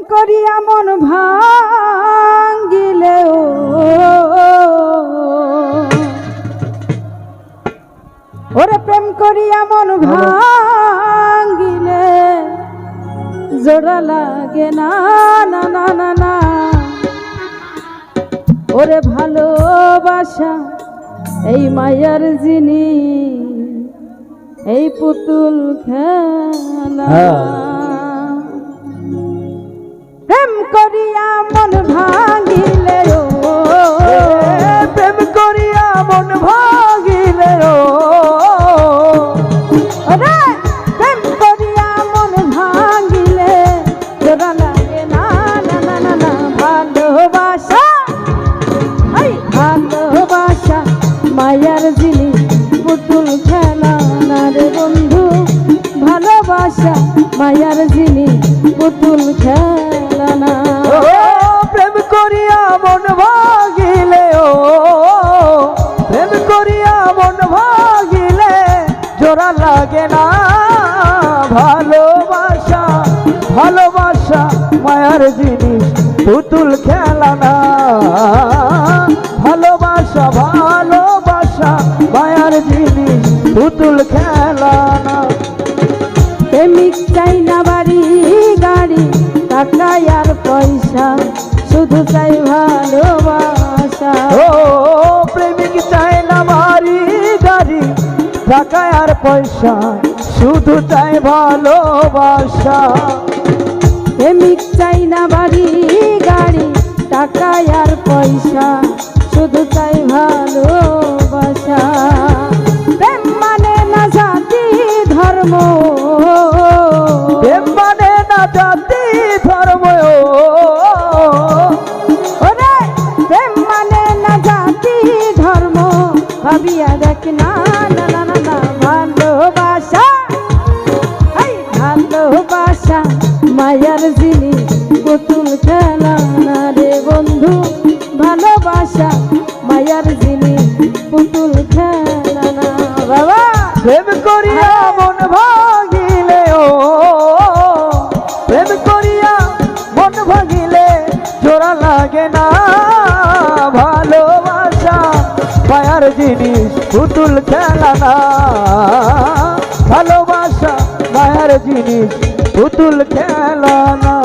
করিয়া মন ভাঙ্গিলেও ওরে প্রেম করিয়া মন ভাঙ্গিলে জোড়া লাগে না না না না না ওরে ভালোবাসা এই মায়ার জিনিস এই পুতুল খেলা প্রেম করিয়া মন ভাঙিলে প্রেম করিয়া মন ভাঙিলে প্রেম করিয়া মন ভাঙিলে জোড়া লাগে না না না না না ভালোবাসা ভালোবাসা মায়ার জিনিস পুতুল খেলা না রে বন্ধু ভালোবাসা মায়ার জিনিস পুতুল খেলা না প্রেম করিয়া মন ভাঙিলে প্রেম করিয়া মন ভাঙিলে জোড়া লাগে না ভালোবাসা ভালোবাসা মায়ার জিনিস পুতুল খেলা না ভালোবাসা ভালোবাসা মায়ার জিনিস পুতুল খেলা না প্রেমিক চাই না বাড়ি গাড়ি টাকা আর পয়সা শুধু চাই ভালোবাসা ও প্রেমিক চাই না বাড়ি গাড়ি টাকা আর পয়সা শুধু চাই ভালোবাসা প্রেমিক চাই না বাড়ি গাড়ি টাকা আর পয়সা শুধু চাই ভালোবাসা প্রেম মানে না জাতি ধর্ম প্রেম মানে না জাতি ধর্ম ওরে প্রেম মানে না জাতি ধর্ম ভাবিয়া দেখ না না না না না ভালোবাসা ভালোবাসা মায়ার জিনিস পুতুল খেলা না রে বন্ধু ভালোবাসা মায়ার জিনিস পুতুল খেলা না বাবা প্রেম করিয়া মন ভাঙিলে প্রেম করিয়া মন ভাঙিলে জোড়া লাগে না ভালোবাসা মায়ার জিনিস পুতুল খেলা না ভালোবাসা মায়ার জিনিস পুতুল খেলা না